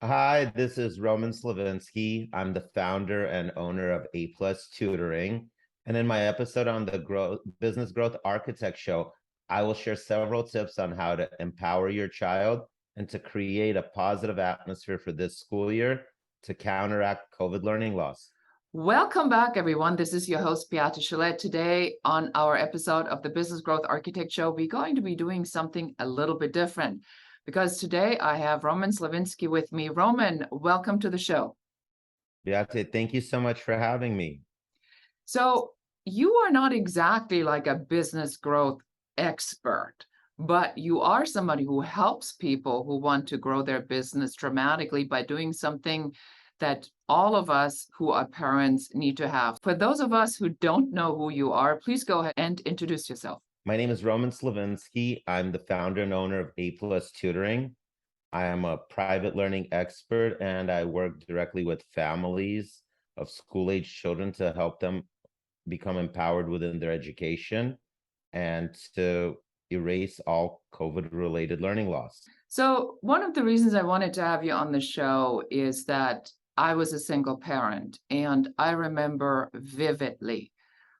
Hi, this is Roman Slavinsky. I'm the founder and owner of A Tutoring. And in my episode on the Business Growth Architect Show, I will share several tips on how to empower your child and to create a positive atmosphere for this school year to counteract COVID learning loss. Welcome back, everyone. This is your host, Beate Chalet. Today, on our episode of the Business Growth Architect Show, we're going to be doing something a little bit different because today I have Roman Slavinsky with me. Roman, welcome to the show. Beate, thank you so much for having me. So, you are not exactly like a business growth expert, but you are somebody who helps people who want to grow their business dramatically by doing something that all of us who are parents need to have. For those of us who don't know who you are, please go ahead and introduce yourself. My name is Roman Slavinsky. I'm the founder and owner of A Tutoring. I am a private learning expert, and I work directly with families of school-age children to help them become empowered within their education and to erase all COVID-related learning loss. So one of the reasons I wanted to have you on the show is that I was a single parent, and I remember vividly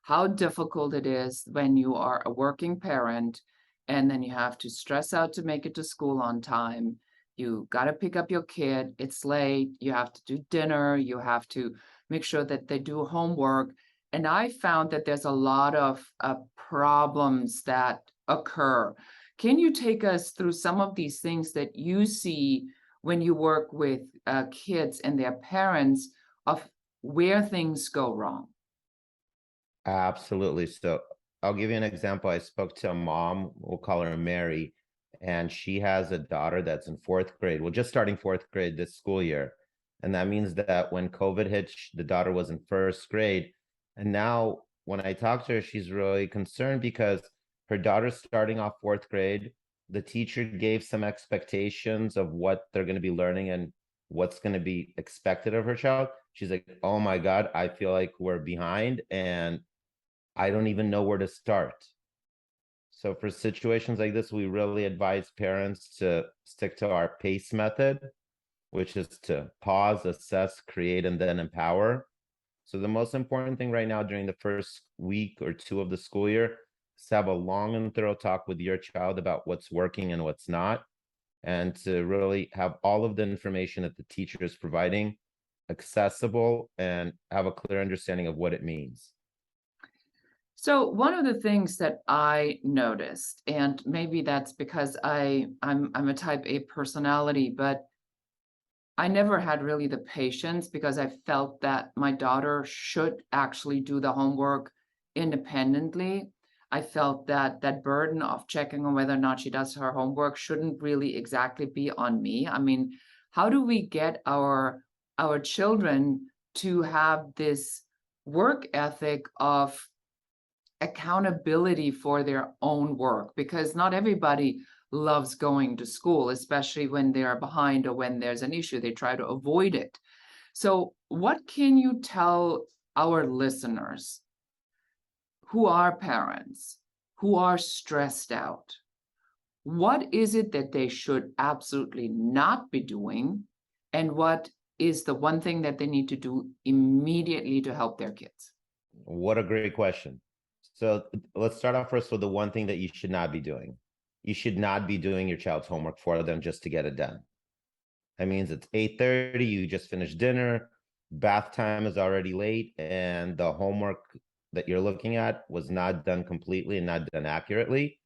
how difficult it is when you are a working parent and then you have to stress out to make it to school on time. You got to pick up your kid, it's late, you have to do dinner, you have to make sure that they do homework. And I found that there's a lot of problems that occur. Can you take us through some of these things that you see when you work with kids and their parents of where things go wrong? Absolutely. So I'll give you an example. I spoke to a mom, we'll call her Mary, and she has a daughter that's in fourth grade. Well, just starting fourth grade this school year. And that means that when COVID hit, the daughter was in first grade. And now when I talk to her, she's really concerned because her daughter's starting off fourth grade. The teacher gave some expectations of what they're going to be learning and what's going to be expected of her child. She's like, oh my God, I feel like we're behind and I don't even know where to start. So for situations like this, we really advise parents to stick to our PACE method, which is to pause, assess, create, and then empower. So the most important thing right now during the first week or two of the school year is to have a long and thorough talk with your child about what's working and what's not, and to really have all of the information that the teacher is providing accessible and have a clear understanding of what it means. So one of the things that I noticed, and maybe that's because I'm a type A personality, but I never had really the patience because I felt that my daughter should actually do the homework independently. I felt that that burden of checking on whether or not she does her homework shouldn't really exactly be on me. I mean, how do we get our children to have this work ethic of accountability for their own work? Because not everybody loves going to school, especially when they are behind or when there's an issue. They try to avoid it. So, what can you tell our listeners who are parents, who are stressed out? What is it that they should absolutely not be doing? And what is the one thing that they need to do immediately to help their kids? What a great question. So let's start off first with the one thing that you should not be doing. You should not be doing your child's homework for them just to get it done. That means it's 8:30, you just finished dinner, bath time is already late, and the homework that you're looking at was not done completely and not done accurately.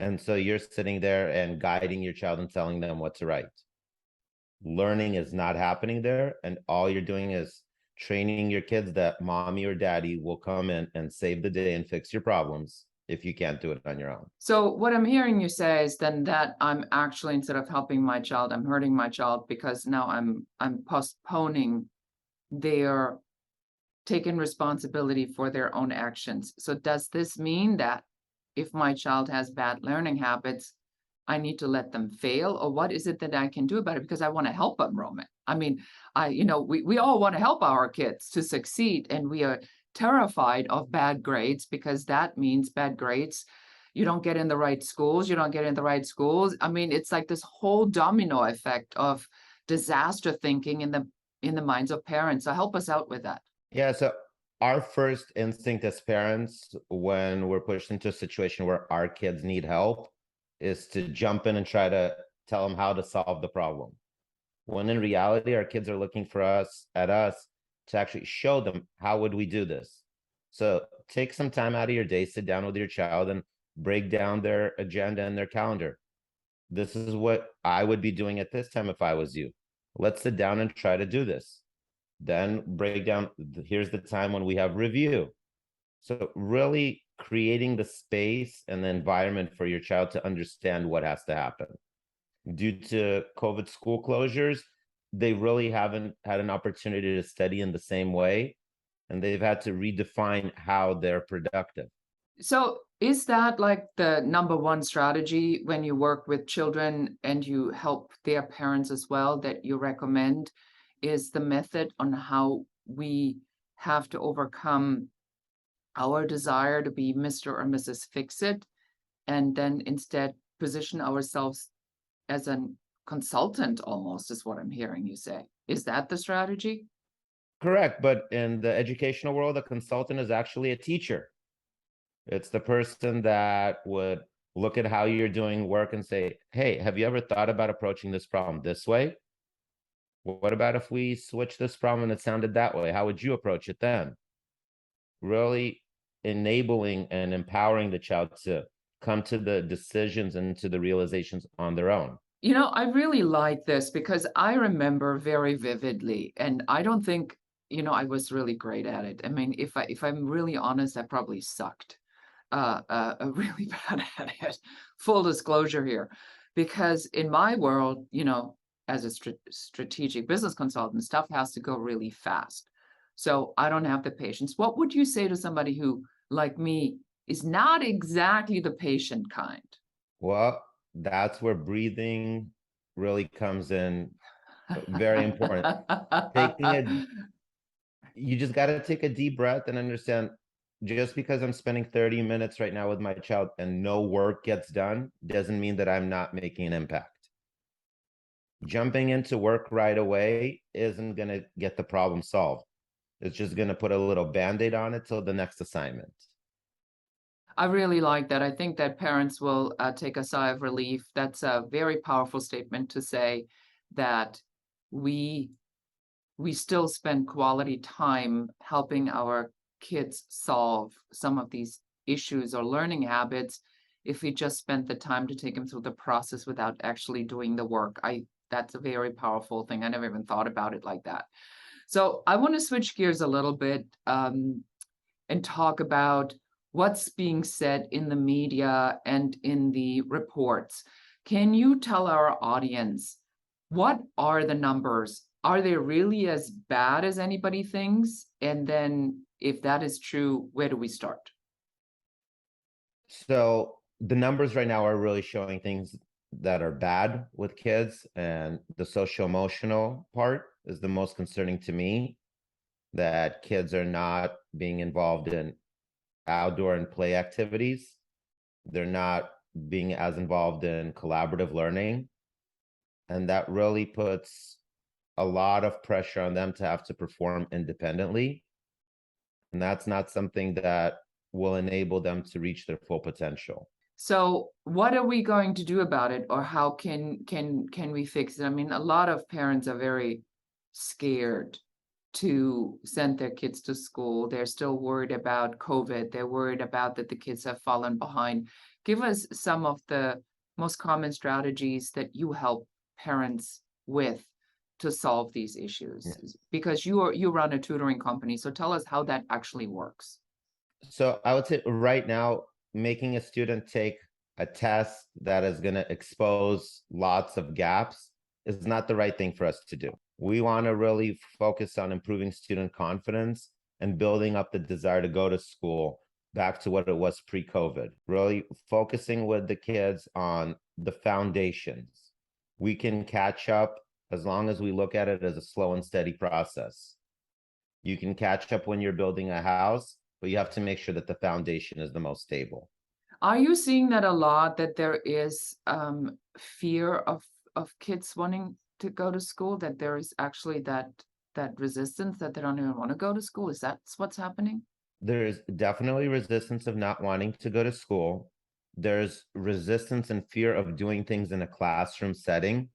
And so you're sitting there and guiding your child and telling them what to write. Learning is not happening there, and all you're doing is training your kids that mommy or daddy will come in and save the day and fix your problems if you can't do it on your own. So what I'm hearing you say is then that I'm actually, instead of helping my child, I'm hurting my child because now I'm postponing their taking responsibility for their own actions. So does this mean that if my child has bad learning habits, I need to let them fail? Or what is it that I can do about it? Because I want to help them, Roman. I mean, we all want to help our kids to succeed, and we are terrified of bad grades because that means bad grades. You don't get in the right schools. You don't get in the right schools. I mean, it's like this whole domino effect of disaster thinking in the minds of parents. So help us out with that. Yeah, so our first instinct as parents when we're pushed into a situation where our kids need help is to jump in and try to tell them how to solve the problem. When in reality, our kids are looking for us to actually show them how would we do this. So take some time out of your day, sit down with your child and break down their agenda and their calendar. This is what I would be doing at this time if I was you. Let's sit down and try to do this. Then break down, here's the time when we have review. So really creating the space and the environment for your child to understand what has to happen. Due to COVID school closures, they really haven't had an opportunity to study in the same way, and they've had to redefine how they're productive. So is that like the number one strategy when you work with children and you help their parents as well, that you recommend is the method on how we have to overcome our desire to be Mr. or Mrs. Fix-It, and then instead position ourselves as a consultant almost, is what I'm hearing you say. Is that the strategy? Correct, but in the educational world, a consultant is actually a teacher. It's the person that would look at how you're doing work and say, hey, have you ever thought about approaching this problem this way? What about if we switch this problem and it sounded that way? How would you approach it then? Really enabling and empowering the child to come to the decisions and to the realizations on their own. You know, I really like this because I remember very vividly, and I don't think, I was really great at it. I mean, if I'm really honest, I probably sucked really bad at it. Full disclosure here, because in my world, as a strategic business consultant, stuff has to go really fast. So I don't have the patience. What would you say to somebody who, like me, is not exactly the patient kind? Well, that's where breathing really comes in very important. You just got to take a deep breath and understand, just because I'm spending 30 minutes right now with my child and no work gets done doesn't mean that I'm not making an impact. Jumping into work right away isn't going to get the problem solved. It's just going to put a little band-aid on it till the next assignment. I really like that. I think that parents will take a sigh of relief. That's a very powerful statement to say that we still spend quality time helping our kids solve some of these issues or learning habits if we just spent the time to take them through the process without actually doing the work. That's a very powerful thing. I never even thought about it like that. So I want to switch gears a little bit and talk about what's being said in the media and in the reports. Can you tell our audience, what are the numbers? Are they really as bad as anybody thinks? And then if that is true, where do we start? So the numbers right now are really showing things that are bad with kids, and the social emotional part is the most concerning to me, that kids are not being involved in outdoor and play activities. They're not being as involved in collaborative learning. And that really puts a lot of pressure on them to have to perform independently. And that's not something that will enable them to reach their full potential. So what are we going to do about it, or how can we fix it? I mean, a lot of parents are very scared to send their kids to school. They're still worried about COVID. They're worried about that the kids have fallen behind. Give us some of the most common strategies that you help parents with to solve these issues. Yeah. Because you run a tutoring company. So tell us how that actually works. So I would say right now, making a student take a test that is going to expose lots of gaps is not the right thing for us to do. We want to really focus on improving student confidence and building up the desire to go to school back to what it was pre-COVID, really focusing with the kids on the foundations. We can catch up as long as we look at it as a slow and steady process. You can catch up when you're building a house, but you have to make sure that the foundation is the most stable. Are you seeing that a lot, that there is fear of kids wanting to go to school, that there is actually that resistance, that they don't even want to go to school? Is that what's happening? There's definitely resistance of not wanting to go to school. There's resistance and fear of doing things in a classroom setting.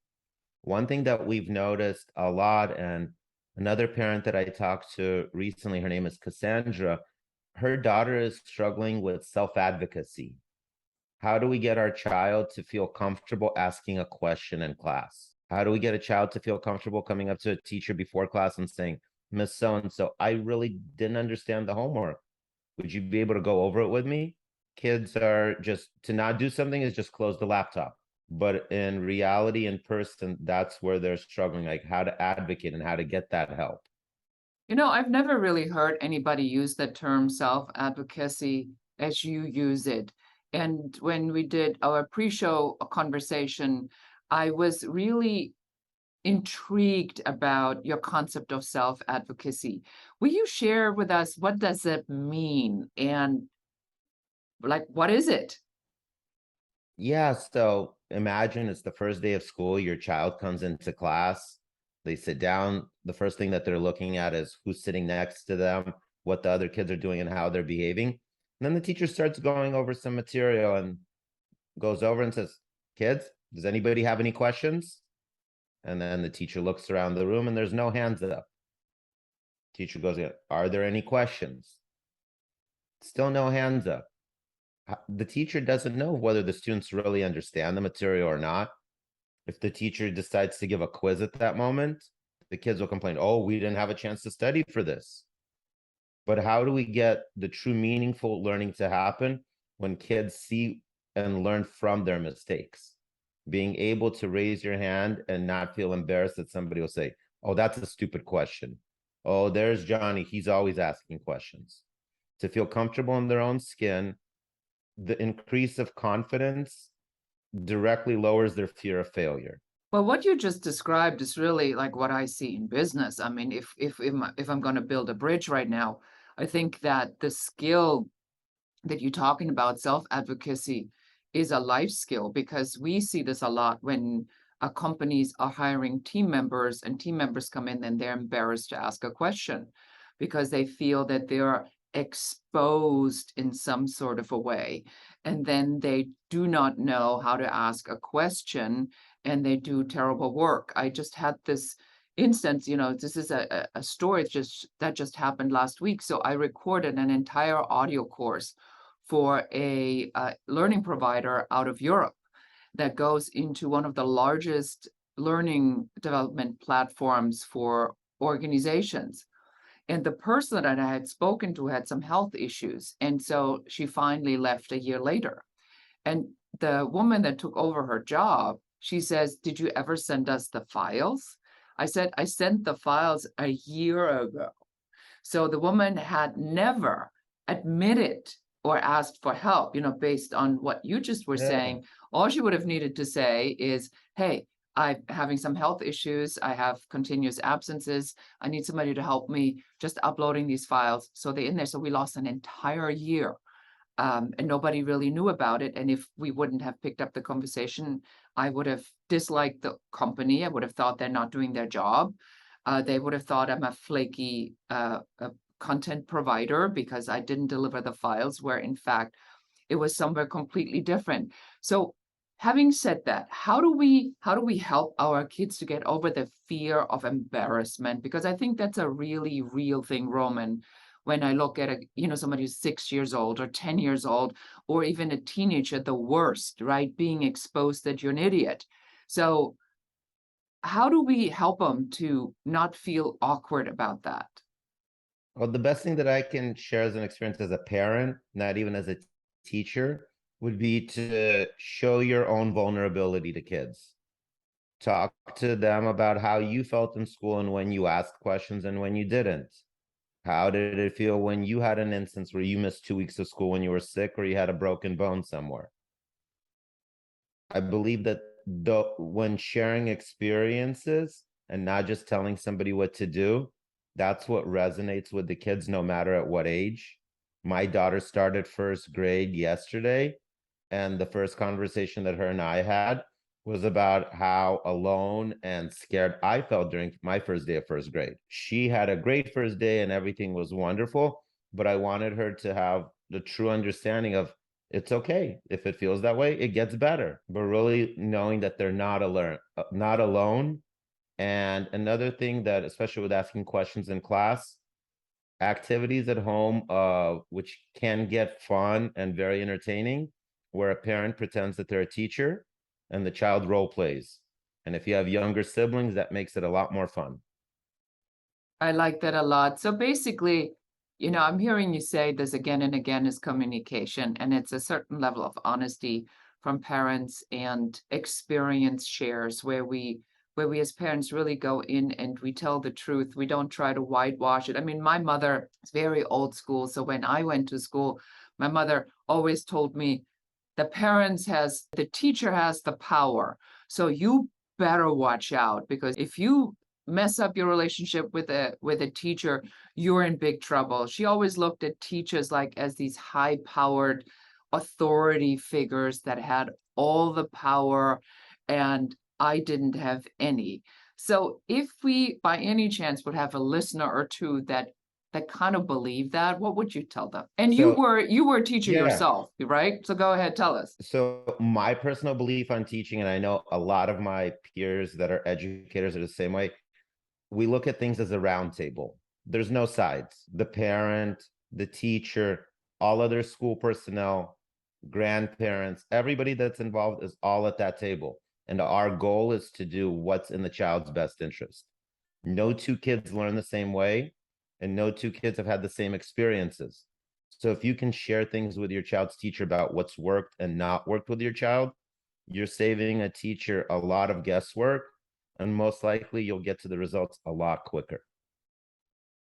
One thing that we've noticed a lot, and another parent that I talked to recently, her name is Cassandra, her daughter is struggling with self-advocacy. How do we get our child to feel comfortable asking a question in class? How do we get a child to feel comfortable coming up to a teacher before class and saying, Miss So-and-so, I really didn't understand the homework. Would you be able to go over it with me? Kids are just, to not do something is just close the laptop. But in reality, in person, that's where they're struggling, like how to advocate and how to get that help. I've never really heard anybody use the term self-advocacy as you use it. And when we did our pre-show conversation, I was really intrigued about your concept of self-advocacy. Will you share with us, what does it mean? And like, what is it? Yeah, so imagine it's the first day of school, your child comes into class, they sit down, the first thing that they're looking at is who's sitting next to them, what the other kids are doing and how they're behaving. And then the teacher starts going over some material and goes over and says, kids, does anybody have any questions? And then the teacher looks around the room and there's no hands up. Teacher goes, are there any questions? Still no hands up. The teacher doesn't know whether the students really understand the material or not. If the teacher decides to give a quiz at that moment, the kids will complain, oh, we didn't have a chance to study for this. But how do we get the true meaningful learning to happen when kids see and learn from their mistakes? Being able to raise your hand and not feel embarrassed that somebody will say, oh, that's a stupid question. Oh, there's Johnny, he's always asking questions. To feel comfortable in their own skin, the increase of confidence directly lowers their fear of failure. Well, what you just described is really like what I see in business. I mean, if I'm going to build a bridge right now, I think that the skill that you're talking about, self-advocacy, is a life skill, because we see this a lot when companies are hiring team members and team members come in and they're embarrassed to ask a question because they feel that they're exposed in some sort of a way. And then they do not know how to ask a question and they do terrible work. I just had this instance, this is a story that just happened last week. So I recorded an entire audio course for a learning provider out of Europe that goes into one of the largest learning development platforms for organizations. And the person that I had spoken to had some health issues. And so she finally left a year later. And the woman that took over her job, she says, did you ever send us the files? I said, I sent the files a year ago. So the woman had never admitted or asked for help, based on what you just were Yeah. saying. All she would have needed to say is, hey, I'm having some health issues. I have continuous absences. I need somebody to help me just uploading these files. So they're in there. So we lost an entire year. And nobody really knew about it. And if we wouldn't have picked up the conversation, I would have disliked the company. I would have thought they're not doing their job. They would have thought I'm a flaky content provider because I didn't deliver the files, where in fact it was somewhere completely different. So having said that, how do we help our kids to get over the fear of embarrassment? Because I think that's a really real thing, Roman. When I look at somebody who's 6 years old or 10 years old, or even a teenager, the worst, right? Being exposed that you're an idiot. So how do we help them to not feel awkward about that? Well, the best thing that I can share as an experience as a parent, not even as a teacher, would be to show your own vulnerability to kids. Talk to them about how you felt in school and when you asked questions and when you didn't. How did it feel when you had an instance where you missed 2 weeks of school when you were sick or you had a broken bone somewhere? I believe that when sharing experiences and not just telling somebody what to do, that's what resonates with the kids no matter at what age. My daughter started first grade yesterday, and the first conversation that her and I had was about how alone and scared I felt during my first day of first grade. She had a great first day and everything was wonderful, but I wanted her to have the true understanding of it's okay. If it feels that way, it gets better. But really knowing that they're not alone. And another thing that, especially with asking questions in class, activities at home, which can get fun and very entertaining, where a parent pretends that they're a teacher and the child role plays. And if you have younger siblings, that makes it a lot more fun. I like that a lot. So basically, I'm hearing you say this again and again is communication, and it's a certain level of honesty from parents and experience shares where we as parents really go in and we tell the truth. We don't try to whitewash it. I mean, my mother is very old school, so when I went to school, my mother always told me the teacher has the power. So you better watch out, because if you mess up your relationship with a teacher, you're in big trouble. She always looked at teachers like as these high-powered authority figures that had all the power, and I didn't have any. So if we by any chance would have a listener or two that kind of believe that, what would you tell them? And you So, were a teacher yeah. yourself, right? So go ahead, tell us. So my personal belief on teaching, and I know a lot of my peers that are educators are the same way, we look at things as a round table. There's no sides. The parent, the teacher, all other school personnel, grandparents, everybody that's involved is all at that table. And our goal is to do what's in the child's best interest. No two kids learn the same way, and no two kids have had the same experiences. So if you can share things with your child's teacher about what's worked and not worked with your child, you're saving a teacher a lot of guesswork, and most likely you'll get to the results a lot quicker.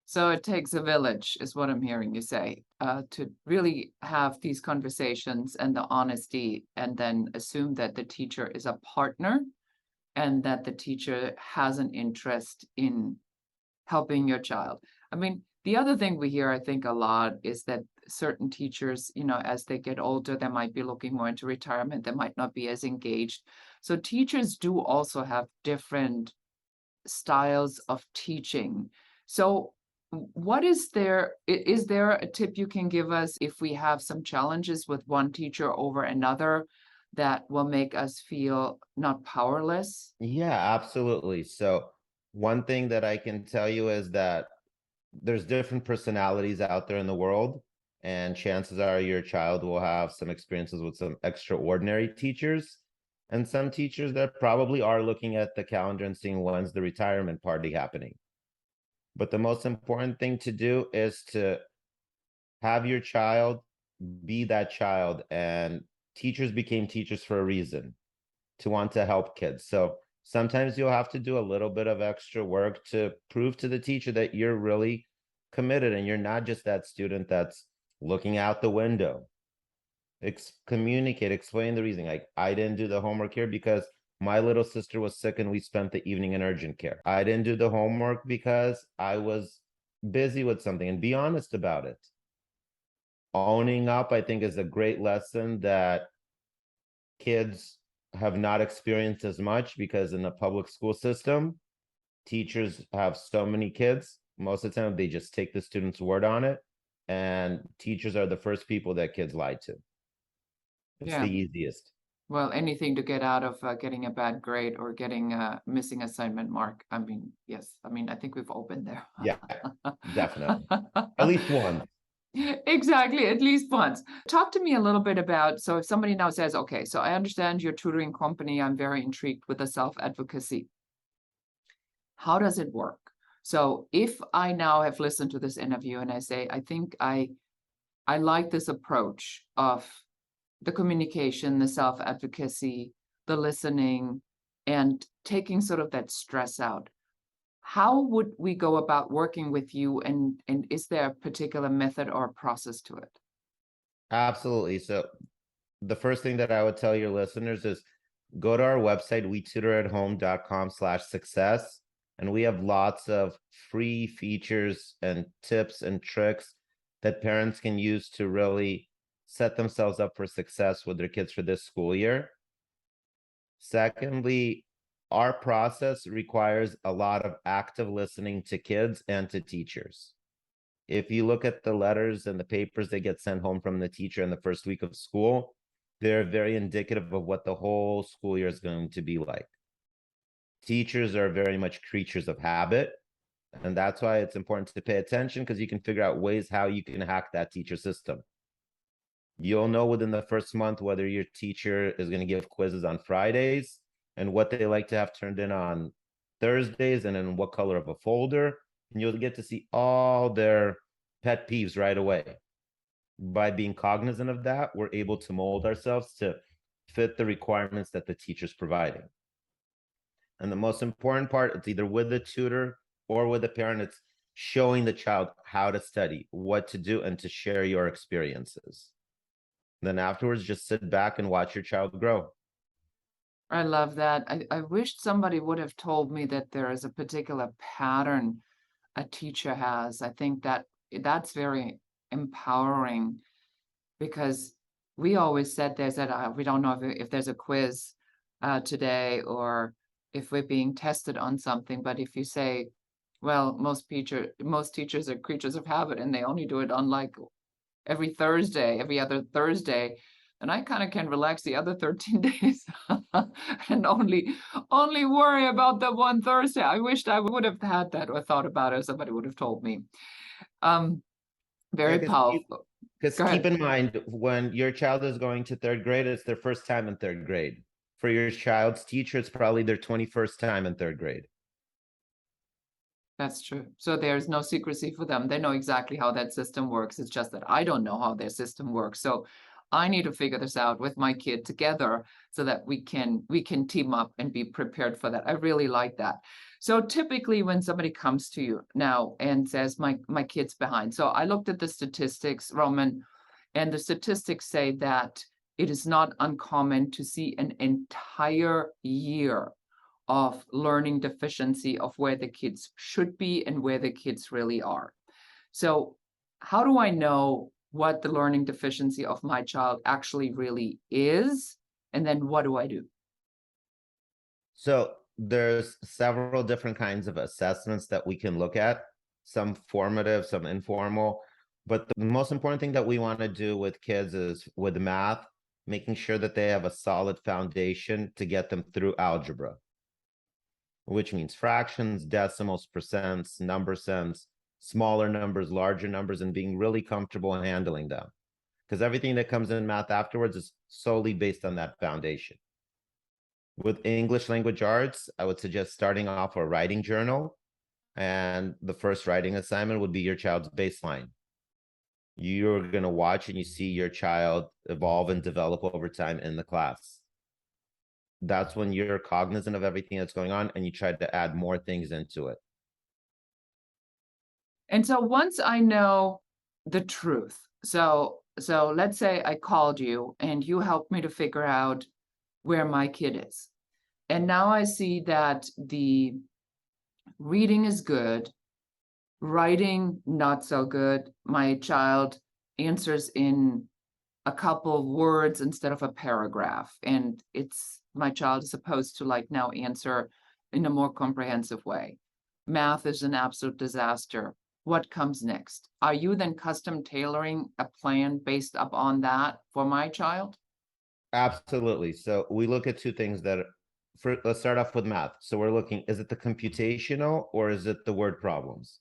So it takes a village, is what I'm hearing you say, to really have these conversations and the honesty, and then assume that the teacher is a partner and that the teacher has an interest in helping your child. I mean, the other thing we hear, I think, a lot is that certain teachers, as they get older, they might be looking more into retirement, they might not be as engaged. So teachers do also have different styles of teaching. So what is there a tip you can give us if we have some challenges with one teacher over another that will make us feel not powerless? Yeah, absolutely. So one thing that I can tell you is that there's different personalities out there in the world, and chances are your child will have some experiences with some extraordinary teachers, and some teachers that probably are looking at the calendar and seeing when's the retirement party happening. But the most important thing to do is to have your child be that child. And teachers became teachers for a reason, to want to help kids. So sometimes you'll have to do a little bit of extra work to prove to the teacher that you're really committed and you're not just that student that's looking out the window. Communicate, explain the reason. Like, I didn't do the homework here because my little sister was sick and we spent the evening in urgent care. I didn't do the homework because I was busy with something, and be honest about it. Owning up, I think, is a great lesson that kids have not experienced as much, because in the public school system, teachers have so many kids. Most of the time, they just take the student's word on it, and teachers are the first people that kids lie to. It's Yeah. the easiest. Well, anything to get out of getting a bad grade or getting a missing assignment mark. I mean, yes. I mean, I think we've all been there. Yeah, definitely. At least one. Exactly, at least once. Talk to me a little bit about, so if somebody now says, okay, so I understand your tutoring company, I'm very intrigued with the self-advocacy. How does it work? So if I now have listened to this interview and I say, I think I like this approach of the communication, the self-advocacy, the listening, and taking sort of that stress out. How would we go about working with you, and is there a particular method or process to it? Absolutely. So the first thing that I would tell your listeners is go to our website, wetutorathome.com/success. And we have lots of free features and tips and tricks that parents can use to really set themselves up for success with their kids for this school year. Secondly, our process requires a lot of active listening to kids and to teachers. If you look at the letters and the papers that get sent home from the teacher in the first week of school, they're very indicative of what the whole school year is going to be like. Teachers are very much creatures of habit, and that's why it's important to pay attention, because you can figure out ways how you can hack that teacher system. You'll know within the first month whether your teacher is going to give quizzes on Fridays and what they like to have turned in on Thursdays and in what color of a folder. And you'll get to see all their pet peeves right away. By being cognizant of that, we're able to mold ourselves to fit the requirements that the teacher's providing. And the most important part, it's either with the tutor or with the parent, it's showing the child how to study, what to do, and to share your experiences. Then afterwards, just sit back and watch your child grow. I love that. I wish somebody would have told me that there is a particular pattern a teacher has. I think that that's very empowering, because we always said we don't know if there's a quiz today, or if we're being tested on something. But if you say, well, most teachers are creatures of habit, and they only do it on like every Thursday, every other Thursday, and I kind of can relax the other 13 days and only worry about the one Thursday. I wished I would have had that or thought about it, or somebody would have told me. Very powerful. Because keep in mind, when your child is going to third grade, it's their first time in third grade. For your child's teacher, it's probably their 21st time in third grade. That's true. So there's no secrecy for them. They know exactly how that system works. It's just that I don't know how their system works. So I need to figure this out with my kid together, so that we can team up and be prepared for that. I really like that. So typically when somebody comes to you now and says, my kid's behind. So I looked at the statistics, Roman, and the statistics say that it is not uncommon to see an entire year of learning deficiency of where the kids should be and where the kids really are. So how do I know what the learning deficiency of my child actually really is? And then what do I do? So there's several different kinds of assessments that we can look at, some formative, some informal. But the most important thing that we want to do with kids is with math, making sure that they have a solid foundation to get them through algebra, which means fractions, decimals, percents, number sense, smaller numbers, larger numbers, and being really comfortable in handling them. Because everything that comes in math afterwards is solely based on that foundation. With English language arts, I would suggest starting off a writing journal. And the first writing assignment would be your child's baseline. You're going to watch and you see your child evolve and develop over time in the class. That's when you're cognizant of everything that's going on and you try to add more things into it. And so once I know the truth, so let's say I called you and you helped me to figure out where my kid is. And now I see that the reading is good, writing not so good. My child answers in a couple of words instead of a paragraph. And my child is supposed to like now answer in a more comprehensive way. Math is an absolute disaster. What comes next? Are you then custom tailoring a plan based upon that for my child? Absolutely. So we look at two things let's start off with math. So we're looking, is it the computational or is it the word problems?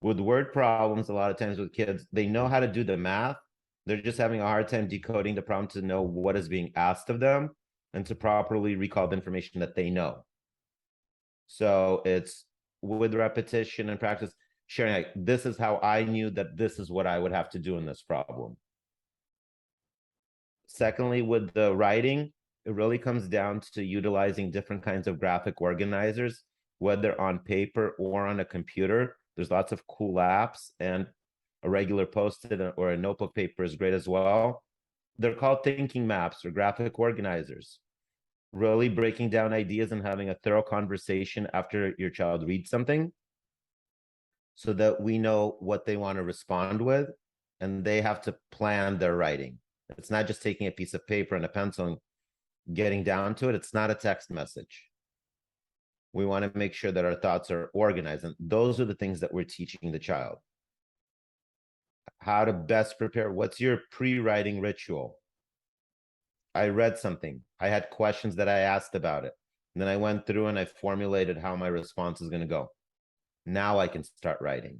With word problems, a lot of times with kids, they know how to do the math. They're just having a hard time decoding the problem to know what is being asked of them and to properly recall the information that they know. So it's with repetition and practice, sharing, like, this is how I knew that this is what I would have to do in this problem. Secondly, with the writing, it really comes down to utilizing different kinds of graphic organizers, whether on paper or on a computer. There's lots of cool apps, and a regular Post-it or a notebook paper is great as well. They're called thinking maps or graphic organizers. Really breaking down ideas and having a thorough conversation after your child reads something, so that we know what they want to respond with, and they have to plan their writing. It's not just taking a piece of paper and a pencil and getting down to it, it's not a text message. We want to make sure that our thoughts are organized. And those are the things that we're teaching the child. How to best prepare. What's your pre-writing ritual? I read something. I had questions that I asked about it. And then I went through and I formulated how my response is going to go. Now I can start writing.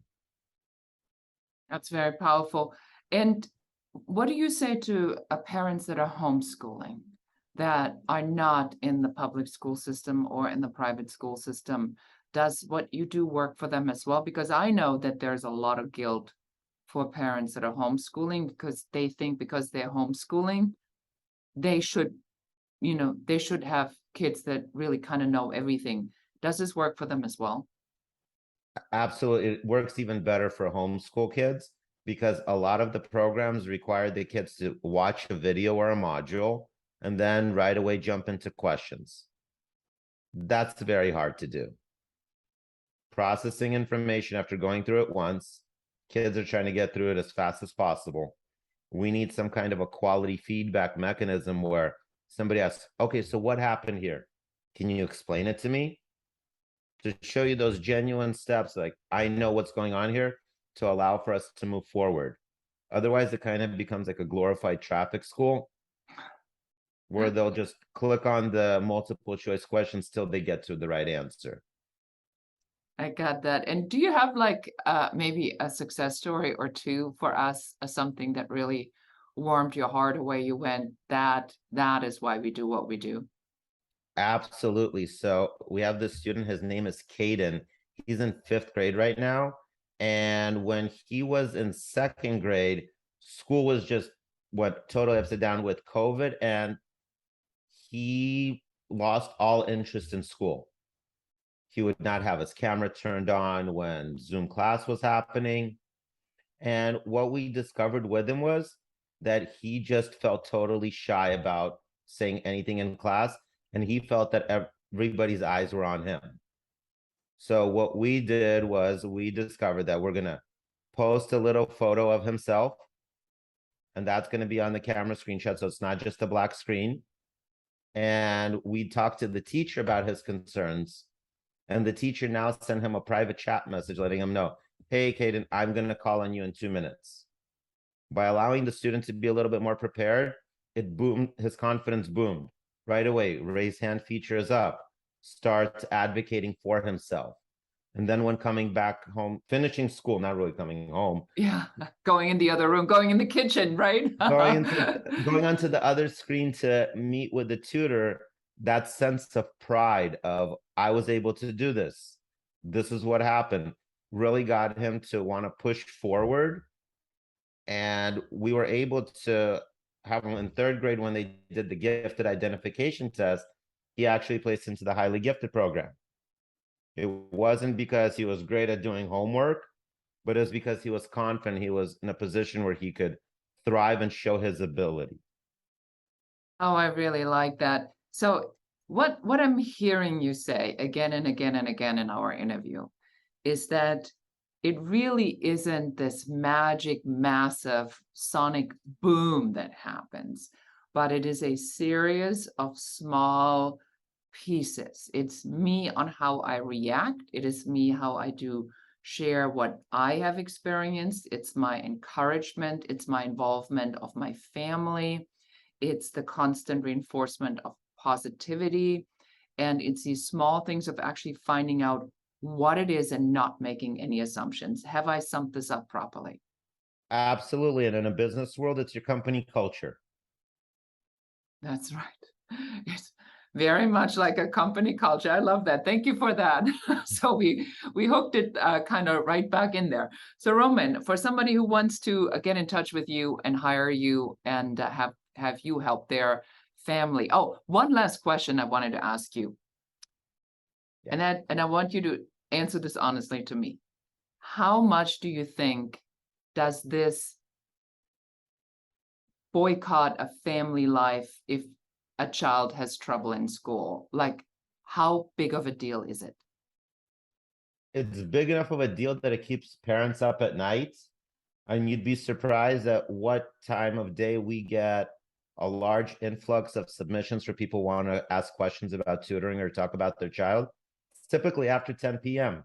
That's very powerful. And what do you say to parents that are homeschooling, that are not in the public school system or in the private school system? Does what you do work for them as well? Because I know that there's a lot of guilt for parents that are homeschooling because they think because they're homeschooling, they should, they should have kids that really kind of know everything. Does this work for them as well? Absolutely. It works even better for homeschool kids because a lot of the programs require the kids to watch a video or a module and then right away jump into questions. That's very hard to do. Processing information after going through it once, kids are trying to get through it as fast as possible. We need some kind of a quality feedback mechanism where somebody asks, okay, so what happened here? Can you explain it to me? To show you those genuine steps, like I know what's going on here, to allow for us to move forward. Otherwise, it kind of becomes like a glorified traffic school where they'll just click on the multiple choice questions till they get to the right answer. I got that. And do you have like maybe a success story or two for us, something that really warmed your heart, where you went, that is why we do what we do? Absolutely. So we have this student, his name is Caden. He's in 5th grade right now. And when he was in 2nd grade, school was just what totally upside down with COVID, and he lost all interest in school. He would not have his camera turned on when Zoom class was happening. And what we discovered with him was that he just felt totally shy about saying anything in class, and he felt that everybody's eyes were on him. So what we did was we discovered that we're going to post a little photo of himself, and that's going to be on the camera screenshot, so it's not just a black screen. And we talked to the teacher about his concerns, and the teacher now sent him a private chat message letting him know, hey, Caden, I'm going to call on you in 2 minutes. By allowing the student to be a little bit more prepared, it boomed, his confidence boomed right away. Raise hand feature is up, starts advocating for himself. And then when coming back home, finishing school, not really coming home. Yeah, going in the other room, going in the kitchen, right? going onto the other screen to meet with the tutor, that sense of pride of, I was able to do this. This is what happened. Really got him to want to push forward. And we were able to have him in 3rd grade when they did the gifted identification test. He actually placed into the highly gifted program. It wasn't because he was great at doing homework, but it was because he was confident he was in a position where he could thrive and show his ability. Oh, I really like that. So what I'm hearing you say again and again and again in our interview is that it really isn't this magic, massive sonic boom that happens, but it is a series of small pieces. It's me on how I react. It is me how I do share what I have experienced. It's my encouragement. It's my involvement of my family. It's the constant reinforcement of positivity. And it's these small things of actually finding out what it is and not making any assumptions. Have I summed this up properly? Absolutely. And in a business world, it's your company culture. That's right. It's very much like a company culture. I love that. Thank you for that. So we hooked it kind of right back in there. So Roman, for somebody who wants to get in touch with you and hire you and have you help their family. Oh, one last question I wanted to ask you. Yeah. And I want you to answer this honestly to me. How much do you think does this boycott a family life if a child has trouble in school? Like, how big of a deal is it? It's big enough of a deal that it keeps parents up at night. And you'd be surprised at what time of day we get a large influx of submissions for people who want to ask questions about tutoring or talk about their child. It's typically after 10 p.m.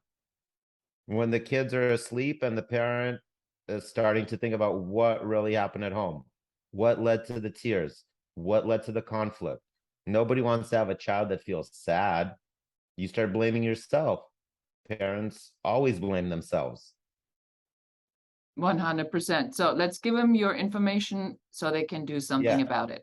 when the kids are asleep and the parent is starting to think about what really happened at home, what led to the tears, what led to the conflict. Nobody wants to have a child that feels sad. You start blaming yourself. Parents always blame themselves. 100%. So let's give them your information so they can do something Yeah, about it.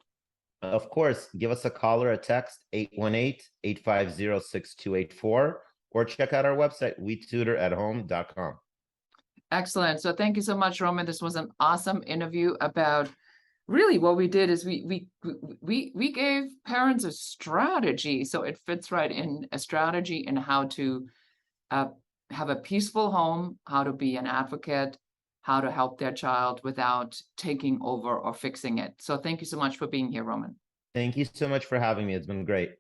of course. Give us a call or a text, 818-850-6284, or check out our website, wetutorathome.com. Excellent. So thank you so much, Roman. This was an awesome interview about really what we did is we gave parents a strategy. So it fits right in, a strategy in how to have a peaceful home, how to be an advocate, how to help their child without taking over or fixing it. So thank you so much for being here, Roman. Thank you so much for having me. It's been great.